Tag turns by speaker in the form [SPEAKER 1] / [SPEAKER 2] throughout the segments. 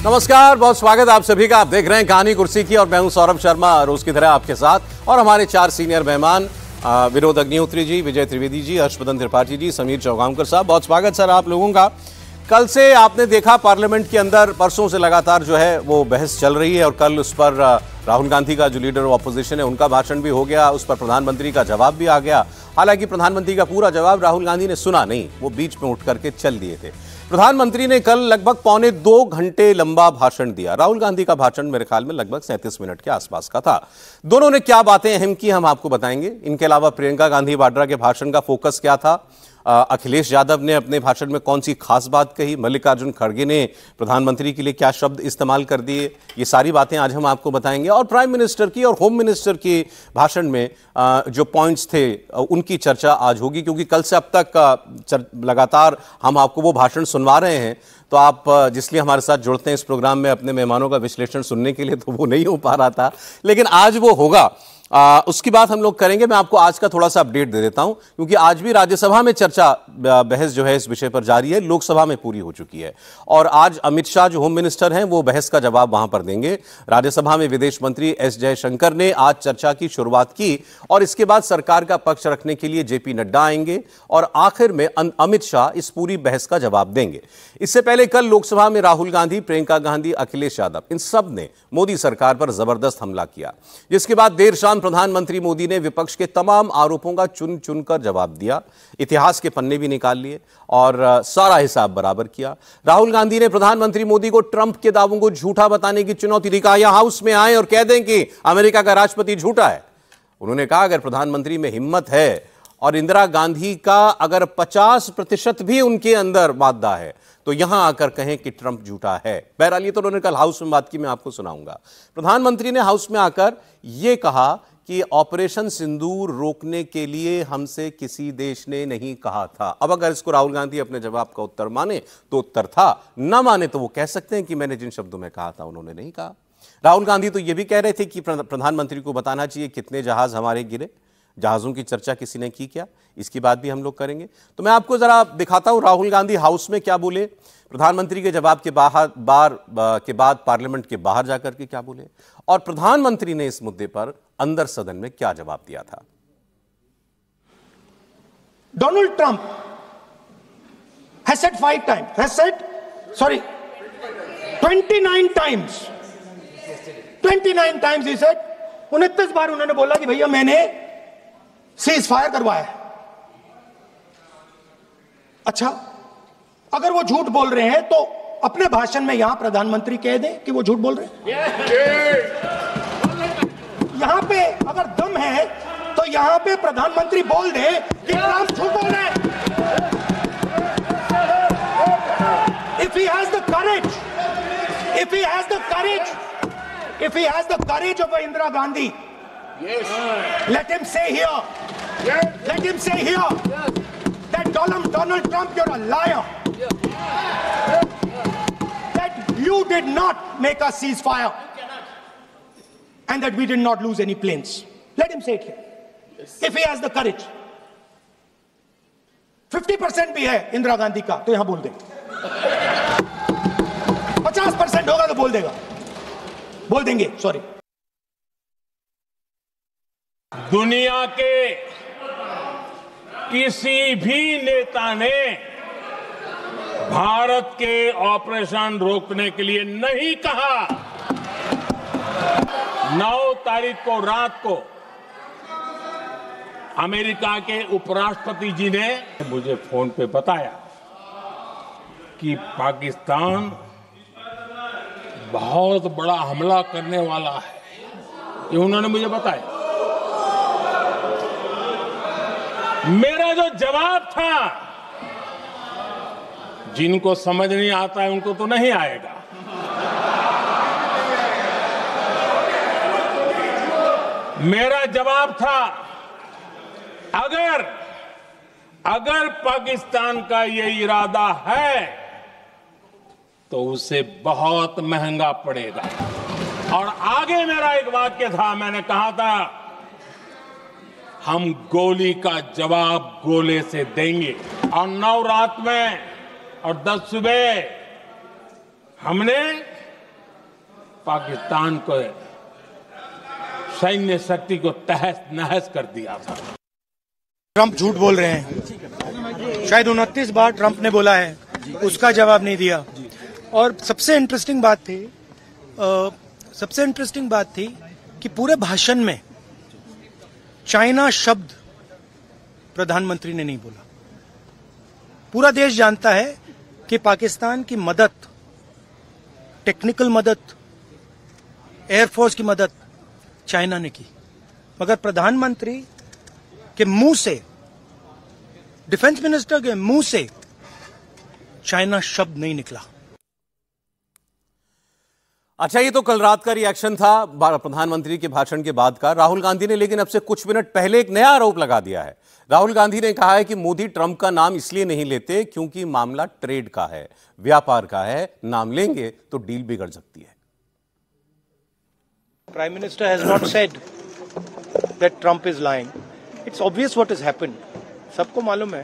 [SPEAKER 1] नमस्कार, बहुत स्वागत आप सभी का। आप देख रहे हैं कहानी कुर्सी की और मैं हूं सौरभ शर्मा, रोज की तरह आपके साथ। और हमारे 4 सीनियर मेहमान विनोद अग्निहोत्री जी, विजय त्रिवेदी जी, हर्षवर्धन त्रिपाठी जी, समीर चौगांवकर साहब, बहुत स्वागत सर आप लोगों का। कल से आपने देखा पार्लियामेंट के अंदर परसों से लगातार जो है वो बहस चल रही है और कल उस पर राहुल गांधी का जो लीडर ऑफ ऑपोजिशन है उनका भाषण भी हो गया, उस पर प्रधानमंत्री का जवाब भी आ गया। हालांकि प्रधानमंत्री का पूरा जवाब राहुल गांधी ने सुना नहीं, वो बीच में उठ करके चल दिए थे। प्रधानमंत्री ने कल लगभग 1.25 घंटे लंबा भाषण दिया। राहुल गांधी का भाषण मेरे ख्याल में लगभग 37 मिनट के आसपास का था। दोनों ने क्या बातें अहम की हम आपको बताएंगे। इनके अलावा प्रियंका गांधी वाड्रा के भाषण का फोकस क्या था, अखिलेश यादव ने अपने भाषण में कौन सी खास बात कही, मल्लिकार्जुन खड़गे ने प्रधानमंत्री के लिए क्या शब्द इस्तेमाल कर दिए, ये सारी बातें आज हम आपको बताएंगे। और प्राइम मिनिस्टर की और होम मिनिस्टर की भाषण में जो पॉइंट्स थे उनकी चर्चा आज होगी, क्योंकि कल से अब तक लगातार हम आपको वो भाषण सुनवा रहे हैं। तो आप जिसलिए हमारे साथ जुड़ते हैं इस प्रोग्राम में अपने मेहमानों का विश्लेषण सुनने के लिए, तो वो नहीं हो पा रहा था, लेकिन आज वो होगा। उसकी बात हम लोग करेंगे। मैं आपको आज का थोड़ा सा अपडेट दे देता हूं, क्योंकि आज भी राज्यसभा में चर्चा बहस जो है इस विषय पर जारी है, लोकसभा में पूरी हो चुकी है। और आज अमित शाह जो होम मिनिस्टर हैं वो बहस का जवाब वहां पर देंगे। राज्यसभा में विदेश मंत्री एस जयशंकर ने आज चर्चा की शुरुआत की और इसके बाद सरकार का पक्ष रखने के लिए जेपी नड्डा आएंगे और आखिर में अमित शाह इस पूरी बहस का जवाब देंगे। इससे पहले कल लोकसभा में राहुल गांधी, प्रियंका गांधी, अखिलेश यादव, इन सब ने मोदी सरकार पर जबरदस्त हमला किया, जिसके बाद देर शाम प्रधानमंत्री मोदी ने विपक्ष के तमाम आरोपों का चुन चुनकर जवाब दिया। इतिहास के पन्ने भी निकाल लिए और सारा हिसाब बराबर किया। राहुल गांधी ने प्रधानमंत्री मोदी को ट्रंप के दावों को झूठा बताने की चुनौती दी। कहा यहां हाउस में आए और कह दें कि अमेरिका का राष्ट्रपति झूठा है। उन्होंने कहा अगर प्रधानमंत्री में हिम्मत है और इंदिरा गांधी का अगर 50% भी उनके अंदर मादा है तो यहां आकर कहें कि ट्रंप झूठा है। बहरहाल ये तो उन्होंने कल हाउस में बात की, मैं आपको सुनाऊंगा। प्रधानमंत्री ने हाउस में आकर यह कहा कि ऑपरेशन सिंदूर रोकने के लिए हमसे किसी देश ने नहीं कहा था। अब अगर इसको राहुल गांधी अपने जवाब का उत्तर माने तो उत्तर था, ना माने तो वो कह सकते हैं कि मैंने जिन शब्दों में कहा था उन्होंने नहीं कहा। राहुल गांधी तो ये भी कह रहे थे कि प्रधानमंत्री को बताना चाहिए कितने जहाज हमारे गिरे। जहाजों की चर्चा किसी ने की क्या, इसकी बात भी हम लोग करेंगे। तो मैं आपको जरा दिखाता हूं राहुल गांधी हाउस में क्या बोले, प्रधानमंत्री के जवाब के बाद पार्लियामेंट के बाहर जाकर के क्या बोले, और प्रधानमंत्री ने इस मुद्दे पर अंदर सदन में क्या जवाब दिया था।
[SPEAKER 2] Donald Trump has said 5 times, has said, sorry, 29 times. 29 times he said, 29 बार उन्होंने बोला कि भैया मैंने सीज फायर करवाया। अच्छा, अगर वो झूठ बोल रहे हैं तो अपने भाषण में यहां प्रधानमंत्री कह दें कि वो झूठ बोल रहे हैं। यहां पे अगर दम है तो यहां पे प्रधानमंत्री बोल दे कि ट्रंप झूठ बोल रहे हैं। If he has the courage, if he has the courage, if he has the courage of Indira Gandhi, yes, let him say here, yes, let him say here, yes, that Donald Trump, you're a liar, yes, that you did not make a ceasefire and that we did not lose any planes. Let him say it here, yes, if he has the courage. 50% भी है इंदिरा गांधी का तो यहां बोल दे, 50% होगा तो बोल देंगे, सॉरी।
[SPEAKER 3] दुनिया के किसी भी नेता ने भारत के ऑपरेशन रोकने के लिए नहीं कहा। 9 तारीख को रात को अमेरिका के उपराष्ट्रपति जी ने मुझे फोन पे बताया कि पाकिस्तान बहुत बड़ा हमला करने वाला है, ये उन्होंने मुझे बताया। मेरा जो जवाब था, जिनको समझ नहीं आता है उनको तो नहीं आएगा, मेरा जवाब था अगर पाकिस्तान का ये इरादा है तो उसे बहुत महंगा पड़ेगा। और आगे मेरा एक वाक्य था, मैंने कहा था हम गोली का जवाब गोले से देंगे। और 9 रात में और 10 सुबह हमने पाकिस्तान को सैन्य शक्ति को तहस नहस कर दिया था।
[SPEAKER 2] ट्रंप झूठ बोल रहे हैं। शायद 29 बार ट्रंप ने बोला है, उसका जवाब नहीं दिया। और सबसे इंटरेस्टिंग बात थी कि पूरे भाषण में चाइना शब्द प्रधानमंत्री ने नहीं बोला। पूरा देश जानता है कि पाकिस्तान की मदद, टेक्निकल मदद, एयरफोर्स की मदद चाइना ने की, मगर प्रधानमंत्री के मुंह से, डिफेंस मिनिस्टर के मुंह से चाइना शब्द नहीं निकला।
[SPEAKER 1] अच्छा, ये तो कल रात का रिएक्शन था प्रधानमंत्री के भाषण के बाद का। राहुल गांधी ने लेकिन अब से कुछ मिनट पहले एक नया आरोप लगा दिया है। राहुल गांधी ने कहा है कि मोदी ट्रंप का नाम इसलिए नहीं लेते क्योंकि मामला ट्रेड का है, व्यापार का है, नाम लेंगे तो डील बिगड़ सकती है।
[SPEAKER 2] Prime Minister has not said that Trump is lying. It's obvious what has happened. सबको मालूम है,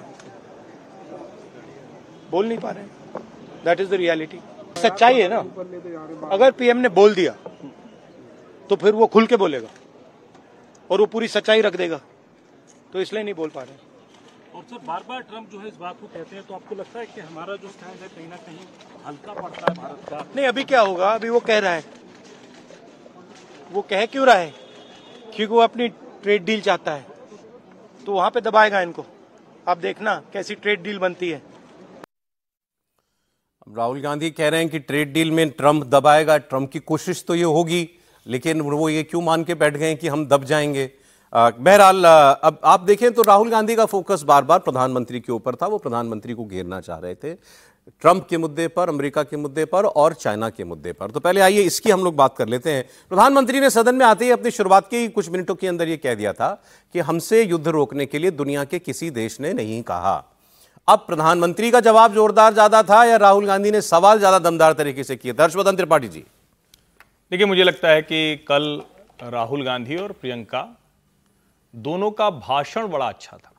[SPEAKER 2] बोल नहीं पा रहे। That is the reality. सच्चाई है ना। अगर पीएम ने बोल दिया तो फिर वो खुल के बोलेगा और वो पूरी सच्चाई रख देगा, तो इसलिए नहीं बोल पा रहे।
[SPEAKER 4] और सर, बार बार ट्रंप जो है इस बात को कहते हैं, तो आपको लगता है कि हमारा जो स्टैंड है कहीं ना कहीं हल्का पड़ता है भारत का?
[SPEAKER 2] नहीं, अभी क्या होगा, अभी वो कह रहा है। वो कह क्यों रहा है? क्योंकि वो अपनी ट्रेड डील चाहता है, तो वहां पे दबाएगा इनको। आप देखना कैसी ट्रेड डील बनती है।
[SPEAKER 1] राहुल गांधी कह रहे हैं कि ट्रेड डील में ट्रंप दबाएगा। ट्रंप की कोशिश तो ये होगी, लेकिन वो ये क्यों मान के बैठ गए कि हम दब जाएंगे। बहरहाल अब आप देखें तो राहुल गांधी का फोकस बार बार प्रधानमंत्री के ऊपर था। वो प्रधानमंत्री को घेरना चाह रहे थे, ट्रंप के मुद्दे पर, अमेरिका के मुद्दे पर और चाइना के मुद्दे पर। तो पहले आइए इसकी हम लोग बात कर लेते हैं। प्रधानमंत्री ने सदन में आते ही अपनी शुरुआत के कुछ मिनटों के अंदर ये कह दिया था कि हमसे युद्ध रोकने के लिए दुनिया के किसी देश ने नहीं कहा। अब प्रधानमंत्री का जवाब जोरदार ज्यादा था या राहुल गांधी ने सवाल ज्यादा दमदार तरीके से किए? हर्षवर्धन त्रिपाठी जी।
[SPEAKER 5] देखिए, मुझे लगता है कि कल राहुल गांधी और प्रियंका दोनों का भाषण बड़ा अच्छा था,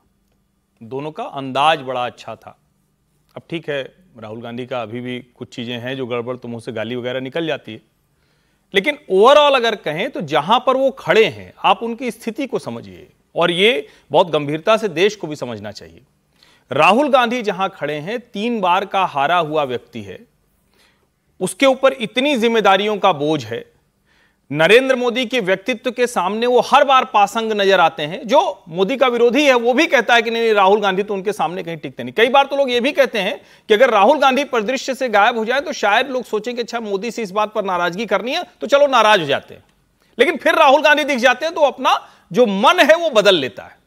[SPEAKER 5] दोनों का अंदाज बड़ा अच्छा था। अब ठीक है, राहुल गांधी का अभी भी कुछ चीजें हैं जो गड़बड़, तो मुंह से गाली वगैरह निकल जाती है, लेकिन ओवरऑल अगर कहें तो जहां पर वो खड़े हैं आप उनकी स्थिति को समझिए, और ये बहुत गंभीरता से देश को भी समझना चाहिए। राहुल गांधी जहां खड़े हैं, 3 बार का हारा हुआ व्यक्ति है, उसके ऊपर इतनी जिम्मेदारियों का बोझ है। नरेंद्र मोदी के व्यक्तित्व के सामने वो हर बार पासंग नजर आते हैं। जो मोदी का विरोधी है वो भी कहता है कि नहीं, राहुल गांधी तो उनके सामने कहीं टिकते नहीं। कई बार तो लोग ये भी कहते हैं कि अगर राहुल गांधी परिदृश्य से गायब हो जाए तो शायद लोग सोचें कि अच्छा, मोदी से इस बात पर नाराजगी करनी है तो चलो नाराज हो जाते हैं, लेकिन फिर राहुल गांधी दिख जाते हैं तो अपना जो मन है वो बदल लेता है।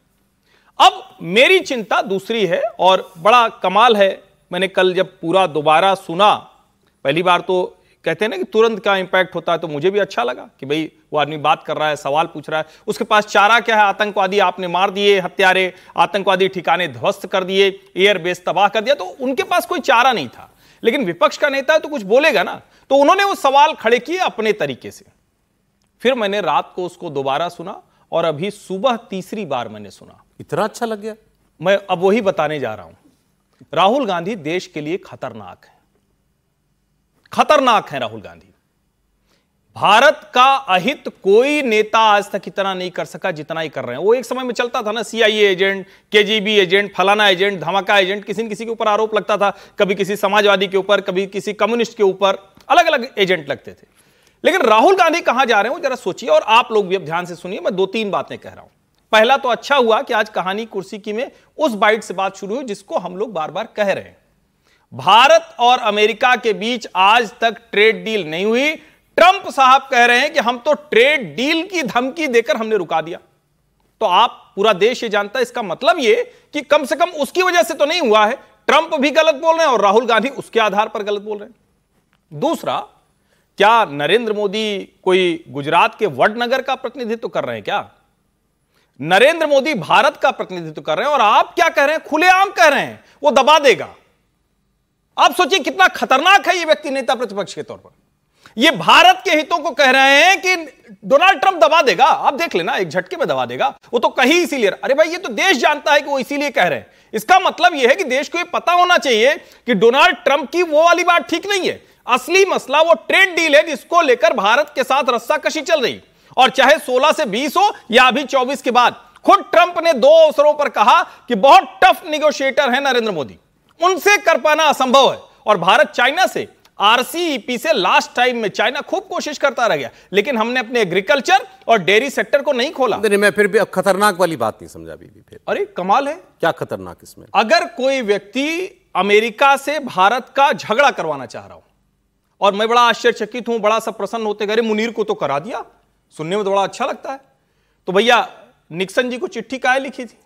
[SPEAKER 5] अब मेरी चिंता दूसरी है और बड़ा कमाल है। मैंने कल जब पूरा दोबारा सुना, पहली बार तो कहते हैं ना कि तुरंत का इंपैक्ट होता है, तो मुझे भी अच्छा लगा कि भाई वो आदमी बात कर रहा है, सवाल पूछ रहा है, उसके पास चारा क्या है। आतंकवादी आपने मार दिए, हत्यारे, आतंकवादी ठिकाने ध्वस्त कर दिए, एयरबेस तबाह कर दिया, तो उनके पास कोई चारा नहीं था। लेकिन विपक्ष का नेता है तो कुछ बोलेगा ना, तो उन्होंने वो सवाल खड़े किए अपने तरीके से। फिर मैंने रात को उसको दोबारा सुना और अभी सुबह तीसरी बार मैंने सुना।
[SPEAKER 1] इतना अच्छा लग गया?
[SPEAKER 5] मैं अब वही बताने जा रहा हूं। राहुल गांधी देश के लिए खतरनाक है, खतरनाक है राहुल गांधी। भारत का अहित कोई नेता आज तक इतना नहीं कर सका जितना ही कर रहे हैं। वो एक समय में चलता था ना, सीआईए एजेंट, केजीबी एजेंट, फलाना एजेंट, धमाका एजेंट, किसी न किसी के ऊपर आरोप लगता था, कभी किसी समाजवादी के ऊपर, कभी किसी कम्युनिस्ट के ऊपर, अलग अलग एजेंट लगते थे। लेकिन राहुल गांधी कहां जा रहे हैं वो जरा सोचिए, और आप लोग भी अब ध्यान से सुनिए। मैं 2-3 बातें कह रहा हूं। पहला तो अच्छा हुआ कि आज कहानी कुर्सी की में उस बाइट से बात शुरू हुई जिसको हम लोग बार बार कह रहे हैं। भारत और अमेरिका के बीच आज तक ट्रेड डील नहीं हुई। ट्रंप साहब कह रहे हैं कि हम तो ट्रेड डील की धमकी देकर हमने रुका दिया। तो आप, पूरा देश ये जानता है, इसका मतलब ये कि कम से कम उसकी वजह से तो नहीं हुआ है। ट्रंप भी गलत बोल रहे हैं और राहुल गांधी उसके आधार पर गलत बोल रहे हैं। दूसरा, क्या नरेंद्र मोदी कोई गुजरात के वडनगर का प्रतिनिधित्व कर रहे हैं क्या? नरेंद्र मोदी भारत का प्रतिनिधित्व कर रहे हैं और आप क्या कह रहे हैं? खुलेआम कह रहे हैं वो दबा देगा। आप सोचिए कितना खतरनाक है ये व्यक्ति नेता प्रतिपक्ष के तौर पर। ये भारत के हितों को कह रहे हैं कि डोनाल्ड ट्रंप दबा देगा, आप देख लेना, एक झटके में दबा देगा। वो तो कहीं इसीलिए, अरे भाई ये तो देश जानता है कि वो इसीलिए कह रहे हैं। इसका मतलब यह है कि देश को ये पता होना चाहिए कि डोनाल्ड ट्रंप की वो वाली बात ठीक नहीं है। असली मसला वो ट्रेड डील है जिसको लेकर भारत के साथ रस्साकशी चल रही, और चाहे 16 से 20 हो या अभी 24 के बाद। खुद ट्रंप ने 2 अवसरों पर कहा कि बहुत टफ निगोशिएटर है नरेंद्र मोदी, उनसे कर पाना असंभव है। और भारत चाइना से RCEP से लास्ट टाइम में चाइना खूब कोशिश करता रह गया, लेकिन हमने अपने एग्रीकल्चर और डेयरी सेक्टर को नहीं खोला।
[SPEAKER 1] नहीं, मैं फिर भी अब खतरनाक वाली बात नहीं समझा भी फिर।
[SPEAKER 5] अरे कमाल है,
[SPEAKER 1] क्या खतरनाक इसमें?
[SPEAKER 5] अगर कोई व्यक्ति अमेरिका से भारत का झगड़ा करवाना चाह रहा हो, और मैं बड़ा आश्चर्यचकित हूं, बड़ा सा प्रसन्न होते गए, मुनीर को तो करा दिया, सुनने में तो बड़ा अच्छा लगता है। तो भैया निक्सन जी को चिट्ठी काहे लिखी थी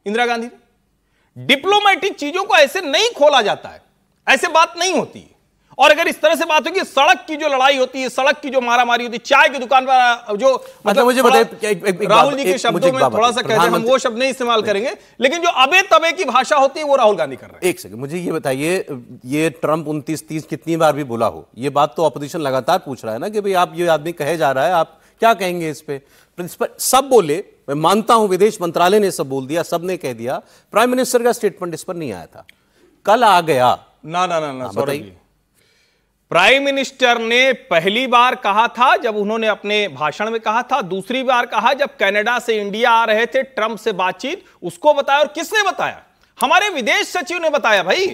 [SPEAKER 5] इंदिरा गांधी ने? डिप्लोमेटिक चीजों को ऐसे नहीं खोला जाता है, ऐसे बात नहीं होती। और अगर इस तरह से बात होगी, सड़क की जो लड़ाई होती है, सड़क की जो मारामारी होती है, चाय की दुकान पर जो मतलब
[SPEAKER 1] मुझे बताइए,
[SPEAKER 5] राहुल जी के शब्दों में थोड़ा सा कहते हैं, हम वो शब्द नहीं इस्तेमाल करेंगे, लेकिन जो अबे तबे की भाषा होती है वो राहुल गांधी कर रहे हैं।
[SPEAKER 1] एक सेकंड, मुझे ये बताइए, ये ट्रंप 29-30 कितनी बार भी बोला हो, ये बात तो ऑपोजिशन लगातार पूछ रहा है ना कि भाई आप, ये आदमी कहे जा रहा है, आप क्या कहेंगे इस पे? सब बोले, मैं मानता हूं विदेश मंत्रालय ने सब बोल दिया, सबने कह दिया, प्राइम मिनिस्टर का स्टेटमेंट इस पर नहीं आया था, कल आ गया।
[SPEAKER 5] ना ना ना ना, बताइए। प्राइम मिनिस्टर ने पहली बार कहा था जब उन्होंने अपने भाषण में कहा था, दूसरी बार कहा जब कनाडा से इंडिया आ रहे थे ट्रंप से बातचीत, उसको बताया। और किसने बताया? हमारे विदेश सचिव ने बताया भाई।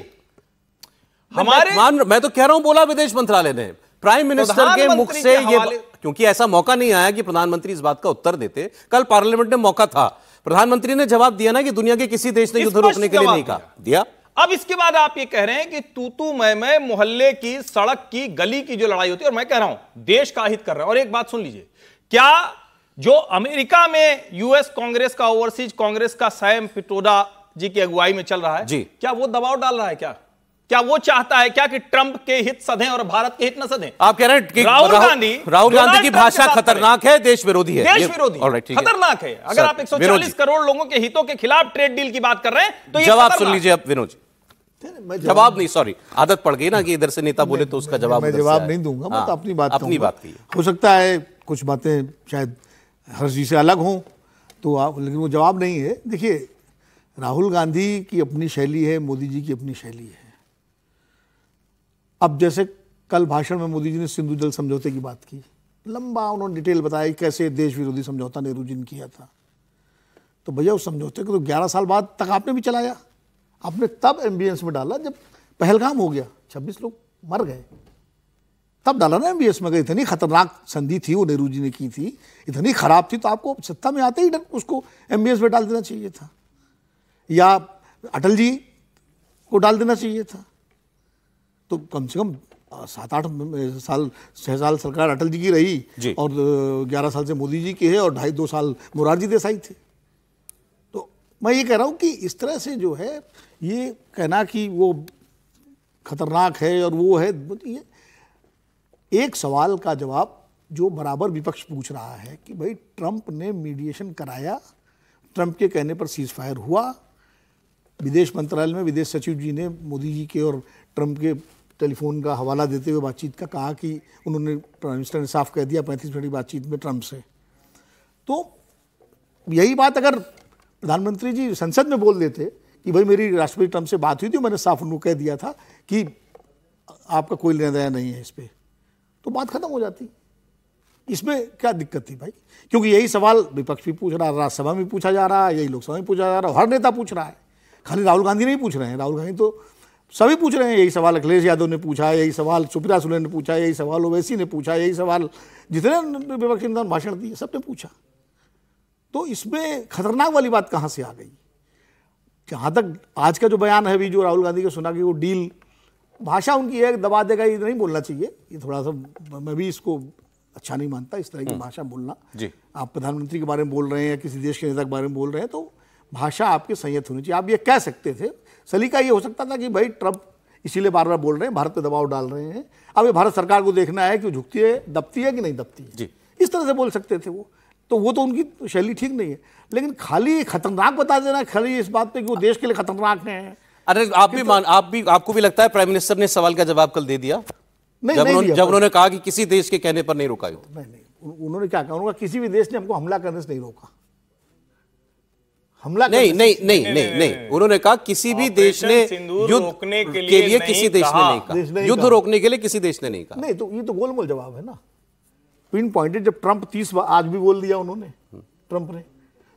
[SPEAKER 5] हमारे
[SPEAKER 1] मैं तो कह रहा हूं, बोला विदेश मंत्रालय ने, प्राइम मिनिस्टर के मुख से ये, क्योंकि ऐसा मौका नहीं आया कि प्रधानमंत्री इस बात का उत्तर देते। कल पार्लियामेंट में मौका था, प्रधानमंत्री ने जवाब दिया ना कि दुनिया के किसी देश ने युद्ध रोकने के लिए नहीं कहा, दिया।
[SPEAKER 5] अब इसके बाद आप ये कह रहे हैं कि तू मैं मोहल्ले की, सड़क की, गली की जो लड़ाई होती है, और मैं कह रहा हूं देश का हित कर रहा है। और एक बात सुन लीजिए, क्या जो अमेरिका में यूएस कांग्रेस का, ओवरसीज कांग्रेस का सैम पिट्रोडा जी की अगुवाई में चल रहा है जी, क्या वो दबाव डाल रहा है? क्या वो चाहता है क्या कि ट्रंप के हित सधें और भारत के हित न सधें?
[SPEAKER 1] आप कह रहे हैं कि राहुल गांधी की भाषा खतरनाक है, देश विरोधी है,
[SPEAKER 5] देश विरोधी खतरनाक है। अगर आप 140 करोड़ लोगों के हितों के खिलाफ ट्रेड डील की बात कर रहे हैं तो
[SPEAKER 1] जवाब सुन लीजिए अब विनोद जी। जवाब नहीं, सॉरी, आदत पड़ गई ना कि इधर से नेता बोले तो उसका जवाब
[SPEAKER 6] मैं जवाब नहीं दूंगा, मैं तो अपनी बात की। हो सकता है कुछ बातें शायद हर चीज से अलग हों तो आप, लेकिन वो जवाब नहीं है। देखिए, राहुल गांधी की अपनी शैली है, मोदी जी की अपनी शैली है। अब जैसे कल भाषण में मोदी जी ने सिंधु जल समझौते की बात की, लंबा उन्होंने डिटेल बताया कैसे देश विरोधी समझौता नेहरू जी ने किया था। तो भैया उस समझौते को तो 11 साल बाद तक आपने भी चलाया, आपने तब एमबीएस में डाला जब पहलगाम हो गया, 26 लोग मर गए, तब डाला ना एमबीएस में। इतनी खतरनाक संधि थी वो नेहरू जी ने की थी, इतनी खराब थी, तो आपको सत्ता में आते ही उसको एमबीएस में डाल देना चाहिए था, या अटल जी को डाल देना चाहिए था। तो कम से कम 7-8 साल, 6 साल सरकार अटल जी की रही और 11 साल से मोदी जी की है, और 2.5-2 साल मोरारजी देसाई थे। तो मैं ये कह रहा हूँ कि इस तरह से जो है ये कहना कि वो खतरनाक है और वो है, ये एक सवाल का जवाब जो बराबर विपक्ष पूछ रहा है कि भाई ट्रंप ने मीडिएशन कराया, ट्रंप के कहने पर सीज फायर हुआ, विदेश मंत्रालय में विदेश सचिव जी ने मोदी जी के और ट्रंप के टेलीफोन का हवाला देते हुए बातचीत का कहा कि उन्होंने, प्राइम मिनिस्टर ने साफ कह दिया 35 मिनट की बातचीत में ट्रंप से। तो यही बात अगर प्रधानमंत्री जी संसद में बोल देते कि भाई मेरी राष्ट्रपति ट्रंप से बात हुई थी, मैंने साफ उनको कह दिया था कि आपका कोई लेना देना नहीं है इस पर, तो बात खत्म हो जाती। इसमें क्या दिक्कत थी भाई? क्योंकि यही सवाल विपक्ष भी पूछ रहा है, राज्यसभा में पूछा जा रहा है, यही लोकसभा में पूछा जा रहा है, हर नेता पूछ रहा है, खाली राहुल गांधी नहीं पूछ रहे हैं। राहुल गांधी तो सभी पूछ रहे हैं, यही सवाल अखिलेश यादव ने पूछा, यही सवाल सुप्रिया सुले ने पूछा, यही सवाल ओवैसी ने पूछा, यही सवाल जितने विपक्षी नेताओं ने भाषण दिए सबने पूछा। तो इसमें खतरनाक वाली बात कहाँ से आ गई? जहाँ तक आज का जो बयान है अभी जो राहुल गांधी का सुना कि वो डील, भाषा उनकी है, दबा देगा, ये नहीं बोलना चाहिए, ये थोड़ा सा मैं भी इसको अच्छा नहीं मानता इस तरह की भाषा बोलना जी। आप प्रधानमंत्री के बारे में बोल रहे हैं या किसी देश के नेता के बारे में बोल रहे हैं तो भाषा आपकी संयत होनी चाहिए। आप ये कह सकते थे, सलीका ये हो सकता था कि भाई ट्रंप इसीलिए बार बार बोल रहे हैं, भारत पे दबाव डाल रहे हैं, अब ये भारत सरकार को देखना है कि झुकती है, दबती है कि नहीं दबती है जी। इस तरह से बोल सकते थे वो, तो वो तो उनकी शैली ठीक नहीं है। लेकिन खाली खतरनाक बता देना, खाली इस बात पे कि वो देश के लिए खतरनाक है।
[SPEAKER 1] अरे आपको भी लगता है प्राइम मिनिस्टर ने सवाल का जवाब कल दे दिया? जब उन्होंने कहा कि किसी देश के कहने पर नहीं रोका युद्ध।
[SPEAKER 6] नहीं, उन्होंने क्या कहा? उन्होंने किसी भी देश ने हमको हमला करने से नहीं रोका। हमला
[SPEAKER 1] नहीं नहीं नहीं नहीं नहीं, उन्होंने कहा किसी भी देश ने युद्ध
[SPEAKER 5] रोकने के
[SPEAKER 1] लिए
[SPEAKER 5] लिए
[SPEAKER 1] किसी देश ने नहीं कहा, युद्ध रोकने के लिए किसी देश ने नहीं कहा।
[SPEAKER 6] नहीं, तो ये तो गोलमोल जवाब है ना, पिन पॉइंटेड। जब ट्रंप 30 बार आज भी बोल दिया उन्होंने, ट्रंप ने,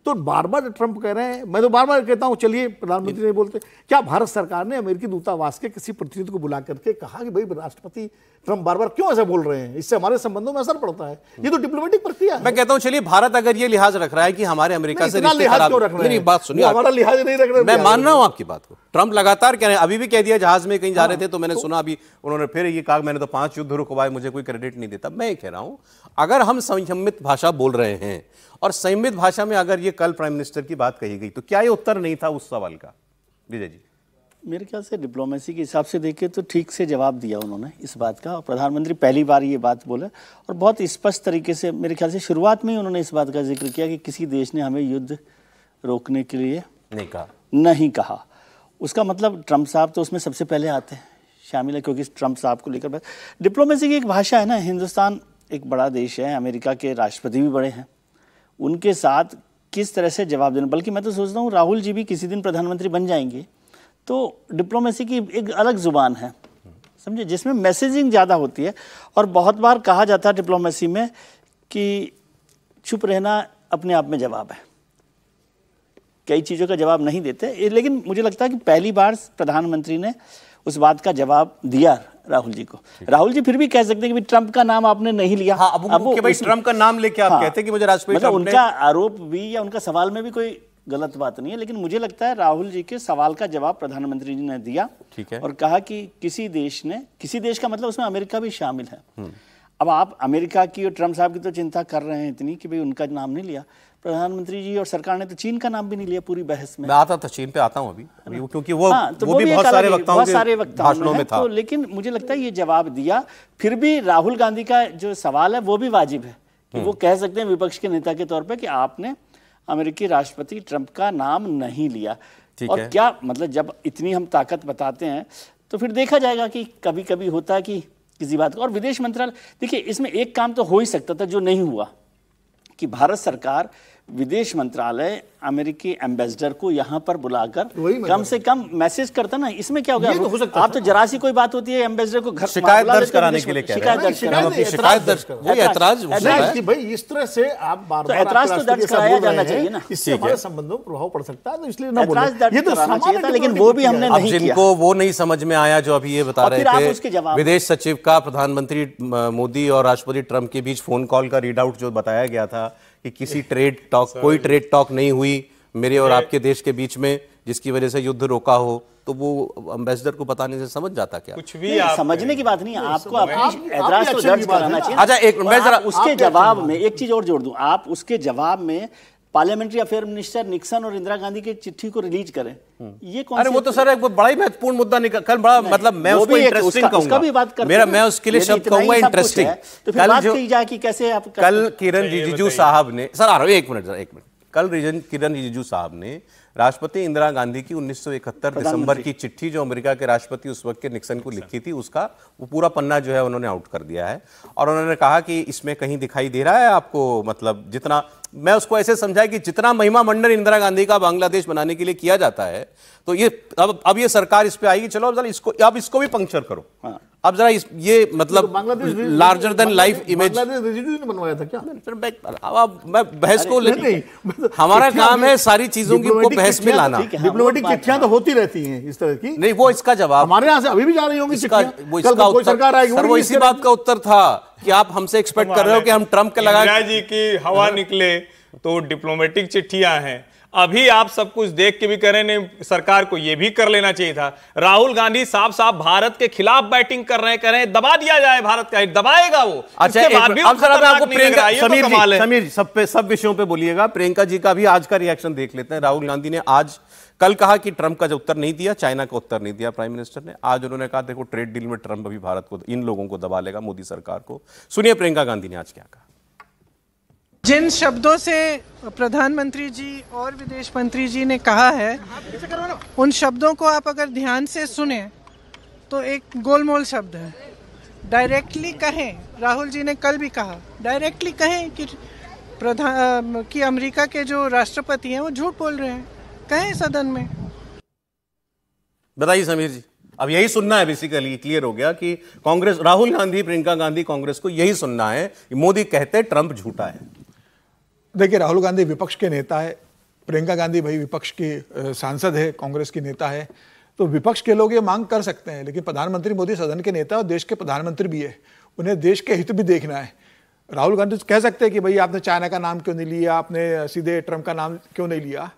[SPEAKER 6] तो बार बार ट्रंप कह रहे हैं, मैं तो बार बार कहता हूं चलिए प्रधानमंत्री नहीं बोलते, क्या भारत सरकार ने अमेरिकी दूतावास के किसी प्रतिनिधि को बुला करके कहा कि भाई राष्ट्रपति ट्रंप बार बार क्यों ऐसा बोल रहे हैं, इससे हमारे संबंधों में असर पड़ता है? ये तो डिप्लोमेटिक प्रक्रिया है।
[SPEAKER 1] मैं कहता हूं चलिए भारत अगर ये लिहाज रख रहा है कि हमारे अमेरिका से रिश्ते खराब, नहीं बात सुनिए,
[SPEAKER 6] हमारा लिहाज नहीं रख रहे,
[SPEAKER 1] मैं मान रहा हूं आपकी बात को। ट्रंप लगातार कह रहे हैं, अभी भी कह दिया जहाज में कहीं जा रहे थे तो मैंने सुना, अभी उन्होंने फिर ये कहा मैंने तो 5 युद्ध रुकवाए, मुझे कोई क्रेडिट नहीं देता। मैं कह रहा हूं अगर हम संयमित भाषा बोल रहे हैं और संयमित भाषा में अगर ये कल प्राइम मिनिस्टर की बात कही गई तो क्या ये उत्तर नहीं था उस सवाल का? विजय जी,
[SPEAKER 7] मेरे ख्याल से डिप्लोमेसी के हिसाब से देखें तो ठीक से जवाब दिया उन्होंने इस बात का, और प्रधानमंत्री पहली बार ये बात बोले और बहुत स्पष्ट तरीके से, मेरे ख्याल से शुरुआत में ही उन्होंने इस बात का जिक्र किया कि किसी देश ने हमें युद्ध रोकने के लिए नहीं कहा। उसका मतलब ट्रंप साहब तो उसमें सबसे पहले आते हैं, शामिल है, क्योंकि ट्रंप साहब को लेकर डिप्लोमेसी की एक भाषा है ना। हिंदुस्तान एक बड़ा देश है, अमेरिका के राष्ट्रपति भी बड़े हैं, उनके साथ किस तरह से जवाब देना, बल्कि मैं तो सोचता हूँ राहुल जी भी किसी दिन प्रधानमंत्री बन जाएंगे तो डिप्लोमेसी की एक अलग जुबान है, समझे, जिसमें मैसेजिंग ज़्यादा होती है। और बहुत बार कहा जाता है डिप्लोमेसी में कि चुप रहना अपने आप में जवाब है, कई चीज़ों का जवाब नहीं देते, लेकिन मुझे लगता है कि पहली बार प्रधानमंत्री ने उस बात का जवाब दिया राहुल जी को। राहुल जी फिर भी कह सकते हैं कि ट्रंप का नाम आपने नहीं लिया।
[SPEAKER 1] हाँ, अब वो भाई ट्रंप का नाम लेके आप कहते हैं कि मुझे राष्ट्रपति
[SPEAKER 7] मतलब उनका आरोप भी या उनका सवाल में भी कोई गलत बात नहीं है, लेकिन मुझे लगता है राहुल जी के सवाल का जवाब प्रधानमंत्री जी ने दिया, ठीक है, और कहा कि किसी देश का मतलब उसमें अमेरिका भी शामिल है। अब आप अमेरिका की और ट्रंप साहब की तो चिंता कर रहे हैं इतनी कि भाई उनका नाम नहीं लिया, प्रधानमंत्री जी और सरकार ने तो चीन का नाम भी नहीं लिया पूरी बहस में।
[SPEAKER 1] मैं आता था चीन पे आता हूं अभी क्योंकि वो भी बहुत सारे वक्ताओं में था,
[SPEAKER 7] तो लेकिन मुझे लगता है ये जवाब दिया। फिर भी राहुल गांधी का जो सवाल है वो भी वाजिब है कि वो कह सकते हैं विपक्ष के नेता के तौर पे कि आपने अमेरिकी राष्ट्रपति ट्रंप का नाम नहीं लिया। और क्या मतलब जब इतनी हम ताकत बताते हैं तो फिर देखा जाएगा कि कभी कभी होता है कि किसी बात को। और विदेश मंत्रालय, देखिए इसमें एक काम तो हो ही सकता था जो नहीं हुआ, कि भारत सरकार विदेश मंत्रालय अमेरिकी एम्बेसडर को यहाँ पर बुलाकर कम से कम मैसेज करता ना। इसमें क्या हो गया, तो आप तो जरा सी कोई बात होती है एम्बेसडर को घर
[SPEAKER 1] शिकायत दर्ज कराने के लिए शिकायत दर्ज
[SPEAKER 6] कि भाई इस तरह से आप बार-बार
[SPEAKER 7] ऐतराज तो दर्ज कराया जाना चाहिए ना,
[SPEAKER 6] इससे हमारे संबंधों पर प्रभाव पड़ सकता है, तो इसलिए ना बोले
[SPEAKER 7] ये तो चाहिए था, लेकिन वो भी हमने नहीं किया।
[SPEAKER 1] जिनको वो नहीं समझ में आया जो अभी ये बता रहे थे, विदेश सचिव का प्रधानमंत्री मोदी और राष्ट्रपति ट्रंप के बीच फोन कॉल का रीड आउट जो बताया गया था कि किसी कोई ट्रेड टॉक नहीं हुई मेरे और आपके देश के बीच में जिसकी वजह से युद्ध रोका हो, तो वो एम्बेसडर को बताने से समझ जाता क्या?
[SPEAKER 7] कुछ भी समझने की बात नहीं है, आपको अपनी ऐतराज तो दर्ज कराना चाहिए।
[SPEAKER 1] अच्छा, एक मैं जरा
[SPEAKER 7] उसके जवाब में एक चीज और जोड़ दूं, आप उसके जवाब में पार्लियामेंट्री अफेयर मिनिस्टर निक्सन और इंदिरा गांधी की चिट्ठी को रिलीज करें, ये कौन?
[SPEAKER 1] अरे वो तो सर एक बड़ा ही महत्वपूर्ण मुद्दा निकल, कल बड़ा मतलब मैं उसको इंटरेस्टिंग कहूंगा, मैं उसके लिए शब्द कहूंगा इंटरेस्टिंग।
[SPEAKER 7] तो फिर बात की जाए कि कैसे आप
[SPEAKER 1] कल किरण रिजिजू साहब ने, सर आ रहा हूं एक मिनट, कल किरण रिजिजू साहब ने राष्ट्रपति इंदिरा गांधी की 1971 दिसंबर की चिट्ठी जो अमेरिका के राष्ट्रपति उस वक्त के निक्सन को लिखी थी, उसका वो पूरा पन्ना जो है उन्होंने आउट कर दिया है। और उन्होंने कहा कि इसमें कहीं दिखाई दे रहा है आपको, मतलब जितना मैं उसको ऐसे समझा कि जितना महिमा मंडन इंदिरा गांधी का बांग्लादेश बनाने के लिए किया जाता है, तो ये अब ये सरकार इस पे आएगी, चलो अब इसको भी पंक्चर करो। अब जरा ये मतलब लार्जर देन लाइफ इमेज
[SPEAKER 6] बनवाया था क्या?
[SPEAKER 1] अब मैं बहस को हमारा काम है सारी चीजों की बहस में लाना।
[SPEAKER 6] डिप्लोमेटिक चिट्ठियां तो होती रहती हैं इस तरह की,
[SPEAKER 1] नहीं वो इसका जवाब
[SPEAKER 6] हमारे यहाँ से अभी भी जा रही होंगी
[SPEAKER 1] कोई सरकार आएगी, सर वो इसी बात का उत्तर था कि आप हमसे एक्सपेक्ट कर रहे हो कि हम ट्रंप के लगा
[SPEAKER 5] जी की हवा निकले तो डिप्लोमेटिक चिट्ठियां हैं। अभी आप सब कुछ देख के भी कह रहे हैं सरकार को ये भी कर लेना चाहिए था। राहुल गांधी साफ साफ भारत के खिलाफ बैटिंग कर रहे हैं, दबा दिया जाए भारत का, दबाएगा वो।
[SPEAKER 1] अच्छा समीर सब विषयों पे बोलिएगा, प्रियंका जी का भी आज का रिएक्शन देख लेते हैं। राहुल गांधी ने कल कहा कि ट्रंप का जो उत्तर नहीं दिया, चाइना का उत्तर नहीं दिया प्राइम मिनिस्टर ने। आज उन्होंने कहा देखो ट्रेड डील में ट्रंप अभी भारत को, इन लोगों को दबा लेगा, मोदी सरकार को। सुनिए प्रियंका गांधी ने आज क्या कहा।
[SPEAKER 8] जिन शब्दों से प्रधानमंत्री जी और विदेश मंत्री जी ने कहा है, उन शब्दों को आप अगर ध्यान से सुने तो एक गोलमोल शब्द है। डायरेक्टली कहें, राहुल जी ने कल भी कहा, डायरेक्टली कहें कि कि अमेरिका के जो राष्ट्रपति हैं वो झूठ बोल रहे हैं। कहें सदन में।
[SPEAKER 1] बताइए समीर जी, अब यही सुनना है, बेसिकली क्लियर हो गया कि कांग्रेस, राहुल गांधी, प्रियंका गांधी, कांग्रेस को यही सुनना है कि मोदी कहते ट्रंप झूठा है।
[SPEAKER 9] देखिए, राहुल गांधी विपक्ष के नेता है, प्रियंका गांधी भाई विपक्ष की सांसद है, कांग्रेस की नेता है, तो विपक्ष के लोग ये मांग कर सकते हैं, लेकिन प्रधानमंत्री मोदी सदन के नेता और देश के प्रधानमंत्री भी है, उन्हें देश के हित भी देखना है। राहुल गांधी कह सकते हैं कि भाई आपने चाइना का नाम क्यों नहीं लिया, आपने सीधे ट्रंप का नाम क्यों नहीं लिया।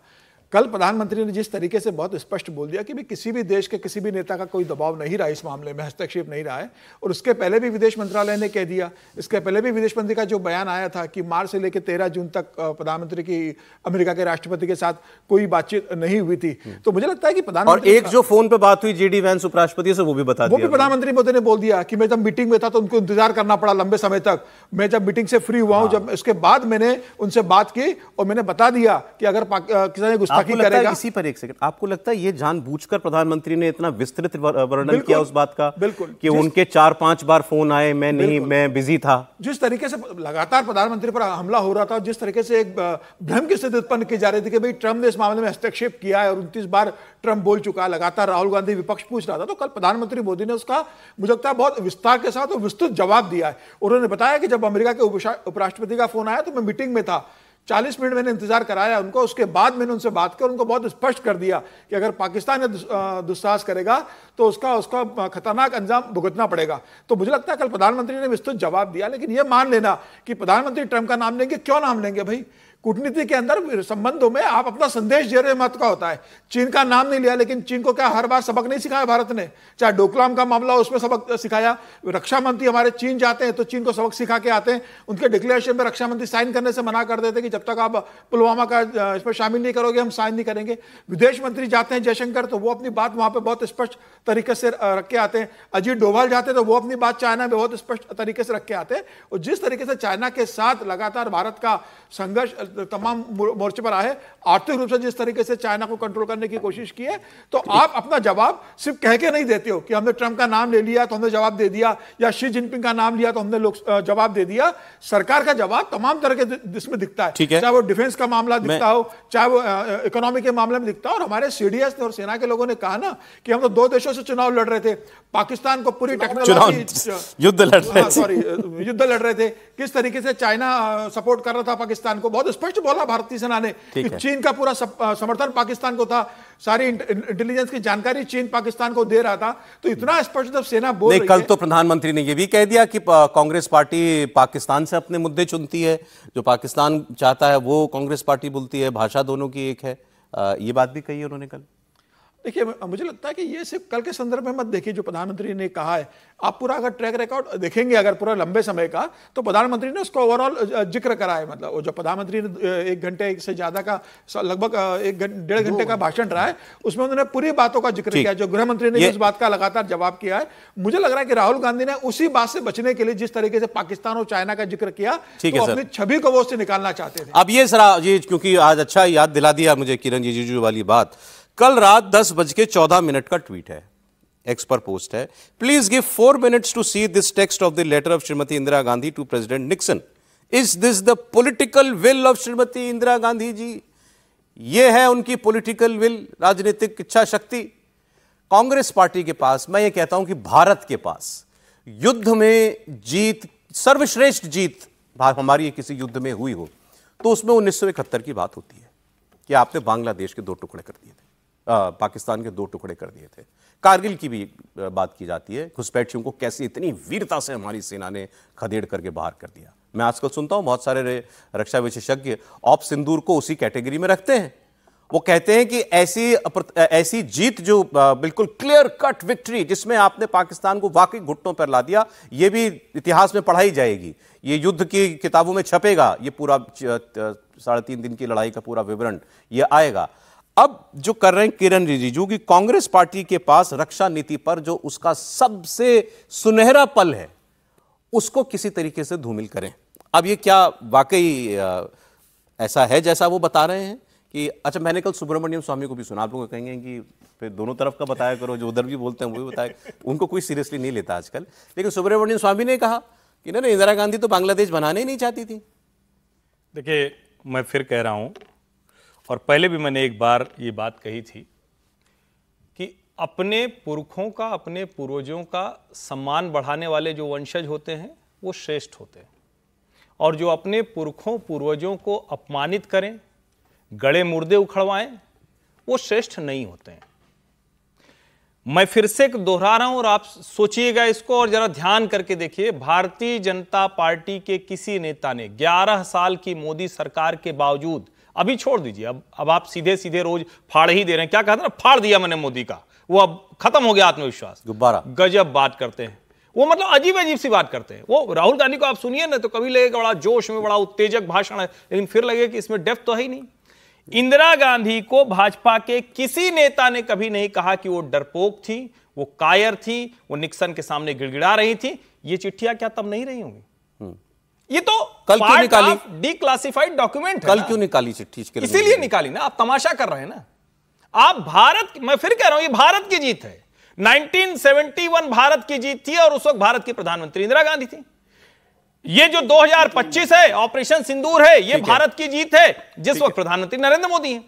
[SPEAKER 9] कल प्रधानमंत्री ने जिस तरीके से बहुत स्पष्ट बोल दिया कि भी किसी भी देश के किसी भी नेता का कोई दबाव नहीं रहा, इस मामले में हस्तक्षेप नहीं रहा है, और उसके पहले भी विदेश मंत्रालय ने कह दिया, इसके पहले भी विदेश मंत्री का जो बयान आया था कि मार्च से लेकर 13 जून तक प्रधानमंत्री की अमेरिका के राष्ट्रपति के साथ कोई बातचीत नहीं हुई थी। तो मुझे लगता है कि प्रधानमंत्री,
[SPEAKER 1] और एक जो फोन पे बात हुई जेडी वैंस उपराष्ट्रपति से, वो भी बता दिया,
[SPEAKER 9] वो भी प्रधानमंत्री मोदी ने बोल दिया कि मैं जब मीटिंग में था तो उनको इंतजार करना पड़ा लंबे समय तक, मैं जब मीटिंग से फ्री हुआ हूं, जब उसके बाद मैंने उनसे बात की और मैंने बता दिया कि अगर किसी ने गुस्ताखी करेगा।
[SPEAKER 1] एक सेकंड, आपको लगता है ये जानबूझकर प्रधानमंत्री ने इतना विस्तृत वर्णन किया उस बात का?
[SPEAKER 9] बिल्कुल,
[SPEAKER 1] कि उनके 4-5 बार फोन आए, मैं नहीं, मैं बिजी था।
[SPEAKER 9] जिस तरीके से लगातार प्रधानमंत्री पर हमला हो रहा था, जिस तरीके से एक भ्रम की स्थिति उत्पन्न की जा रही थी कि भाई ट्रंप ने इस मामले में हस्तक्षेप किया है और 29 बार ट्रंप बोल चुका है, लगातार राहुल गांधी विपक्ष पूछ रहा था, तो कल प्रधानमंत्री मोदी ने उसका मुझे लगता है बहुत विस्तार के साथ और विस्तृत जवाब दिया है। उन्होंने बताया कि जब अमेरिका के उपराष्ट्रपति का फोन आया तो मैं मीटिंग में था, 40 मिनट मैंने इंतजार कराया उनको, उसके बाद मैंने उनसे बात कर उनको बहुत स्पष्ट कर दिया कि अगर पाकिस्तान दुस्साहस करेगा तो उसका खतरनाक अंजाम भुगतना पड़ेगा। तो मुझे लगता है कल प्रधानमंत्री ने विस्तृत जवाब दिया, लेकिन यह मान लेना कि प्रधानमंत्री ट्रंप का नाम लेंगे, क्यों नाम लेंगे भाई? कूटनीति के अंदर संबंधों में आप अपना संदेश दे रहे महत्व का होता है। चीन का नाम नहीं लिया, लेकिन चीन को क्या हर बार सबक नहीं सिखाया भारत ने? चाहे डोकलाम का मामला हो, उसमें सबक सिखाया। रक्षा मंत्री हमारे चीन जाते हैं तो चीन को सबक सिखा के आते हैं। उनके डिक्लेरेशन में रक्षा मंत्री साइन करने से मना कर देते कि जब तक आप पुलवामा का इसमें शामिल नहीं करोगे हम साइन नहीं करेंगे। विदेश मंत्री जाते हैं जयशंकर तो वो अपनी बात वहां पर बहुत स्पष्ट तरीके से रख के आते हैं। अजीत डोभाल जाते हैं तो वो अपनी बात चाइना में बहुत स्पष्ट तरीके से रख के आते हैं। और जिस तरीके से चाइना के साथ लगातार भारत का संघर्ष तमाम मोर्चे पर आए, आर्थिक रूप से जिस तरीके से चाइना को कंट्रोल करने की कोशिश की है, तो आप अपना जवाब सिर्फ कह के नहीं देते हो कि हमने ट्रंप का नाम ले लिया तो हमने जवाब दे दिया, या शी जिनपिंग का नाम लिया तो हमने जवाब दे दिया। सरकार का जवाब तमाम तरह के इसमें दिखता है, चाहे वो डिफेंस का मामला दिखता हो, चाहे वो इकोनॉमी के मामले में दिखता हो। और हमारे सीडीएस और सेना के लोगों ने कहा ना कि हम तो 2 देशों से चुनाव लड़ रहे थे, पाकिस्तान को पूरी टेक्नोलॉजी युद्ध लड़ रहे थे, किस तरीके से चाइना सपोर्ट कर रहा था पाकिस्तान को, बहुत स्पष्ट बोला भारतीय सेना ने कि चीन का पूरा समर्थन पाकिस्तान को था, सारी इंटेलिजेंस की जानकारी चीन पाकिस्तान को दे रहा था। तो इतना स्पष्ट जब सेना बोल रही है।
[SPEAKER 1] कल तो प्रधानमंत्री ने यह भी कह दिया कि कांग्रेस पार्टी पाकिस्तान से अपने मुद्दे चुनती है, जो पाकिस्तान चाहता है वो कांग्रेस पार्टी बोलती है, भाषा दोनों की एक है। ये बात भी कही उन्होंने कल।
[SPEAKER 9] देखिए, मुझे लगता है कि ये सिर्फ कल के संदर्भ में मत देखिए जो प्रधानमंत्री ने कहा है, आप पूरा अगर ट्रैक रिकॉर्ड देखेंगे अगर पूरा लंबे समय का, तो प्रधानमंत्री ने उसका ओवरऑल जिक्र करा है। मतलब जो प्रधानमंत्री ने 1 घंटे से ज्यादा का लगभग 1.5 घंटे का भाषण रहा है, उसमें उन्होंने पूरी बातों का जिक्र किया। जो गृह मंत्री ने इस बात का लगातार जवाब किया है, मुझे लग रहा है कि राहुल गांधी ने उसी बात से बचने के लिए जिस तरीके से पाकिस्तान और चाइना का जिक्र किया, तो अपनी छवि को वो उससे निकालना चाहते थे।
[SPEAKER 1] अब ये सर, ये क्योंकि आज अच्छा याद दिला दिया मुझे किरण रिजिजू वाली बात, कल रात 10:14 का ट्वीट है, एक्स पर पोस्ट है, please give 4 minutes to see this text of the letter of Shrimati Indira Gandhi to president Nixon. Is this the political will of Shrimati Indira Gandhi ji? ये है उनकी पॉलिटिकल विल, राजनीतिक इच्छा शक्ति कांग्रेस पार्टी के पास। मैं ये कहता हूं कि भारत के पास युद्ध में जीत, सर्वश्रेष्ठ जीत हमारी किसी युद्ध में हुई हो तो उसमें 1971 की बात होती है कि आपने बांग्लादेश के 2 टुकड़े कर दिए थे, पाकिस्तान के 2 टुकड़े कर दिए थे। कारगिल की भी बात की जाती है, घुसपैठियों को कैसे इतनी वीरता से हमारी सेना ने खदेड़ करके बाहर कर दिया। मैं आजकल सुनता हूं बहुत सारे रक्षा विशेषज्ञ ऑप सिंदूर को उसी कैटेगरी में रखते हैं। वो कहते हैं कि ऐसी जीत जो बिल्कुल क्लियर कट विक्ट्री, जिसमें आपने पाकिस्तान को वाकई घुटनों पर ला दिया, ये भी इतिहास में पढ़ाई जाएगी, ये युद्ध की किताबों में छपेगा, ये पूरा 3.5 दिन की लड़ाई का पूरा विवरण ये आएगा। अब जो कर रहे हैं किरण रिजिजू की कांग्रेस पार्टी के पास रक्षा नीति पर जो उसका सबसे सुनहरा पल है, उसको किसी तरीके से धूमिल करें। अब ये क्या वाकई ऐसा है जैसा वो बता रहे हैं कि अच्छा, मैंने कल सुब्रमण्यम स्वामी को भी सुना, आप लोग कहेंगे कि फिर दोनों तरफ का बताया करो, जो उधर भी बोलते हैं वो भी बताए, उनको कोई सीरियसली नहीं लेता आजकल। लेकिन सुब्रमण्यम स्वामी ने कहा कि नहीं, इंदिरा गांधी तो बांग्लादेश बनाने ही नहीं चाहती थी,
[SPEAKER 5] देखिए, मैं फिर कह रहा हूं और पहले भी मैंने एक बार ये बात कही थी कि अपने पुरखों का, अपने पूर्वजों का सम्मान बढ़ाने वाले जो वंशज होते हैं वो श्रेष्ठ होते हैं, और जो अपने पुरखों पूर्वजों को अपमानित करें, गड़े मुर्दे उखड़वाएं, वो श्रेष्ठ नहीं होते हैं। मैं फिर से दोहरा रहा हूं और आप सोचिएगा इसको और जरा ध्यान करके देखिए। भारतीय जनता पार्टी के किसी नेता ने 11 साल की मोदी सरकार के बावजूद, अभी छोड़ दीजिए, अब आप सीधे सीधे रोज फाड़ ही दे रहे हैं, क्या कहते हैं ना, फाड़ दिया मैंने मोदी का, वो अब खत्म हो गया आत्मविश्वास,
[SPEAKER 1] गुब्बारा।
[SPEAKER 5] गजब बात करते हैं वो, मतलब अजीब अजीब सी बात करते हैं वो। राहुल गांधी को आप सुनिए ना तो कभी लगेगा बड़ा जोश में, बड़ा उत्तेजक भाषण है, लेकिन फिर लगेगा कि इसमें डेप्थ तो है ही नहीं। इंदिरा गांधी को भाजपा के किसी नेता ने कभी नहीं कहा कि वो डरपोक थी, वो कायर थी, वो निक्सन के सामने गिड़गिड़ा रही थी। ये चिट्ठियां क्या तब नहीं रही होंगी? ये तो
[SPEAKER 1] कल क्यों निकाली?
[SPEAKER 5] डिक्लासिफाइड डॉक्यूमेंट है।
[SPEAKER 1] कल क्यों निकाली चिट्ठी?
[SPEAKER 5] इसीलिए निकाली ना, आप तमाशा कर रहे हैं ना। आप भारत, मैं फिर कह रहा हूं, ये भारत की जीत है। 1971 भारत की जीत थी और उस वक्त भारत की प्रधानमंत्री इंदिरा गांधी थी। ये जो 2025 है, ऑपरेशन सिंदूर है, ये भारत की जीत है जिस वक्त प्रधानमंत्री नरेंद्र मोदी हैं।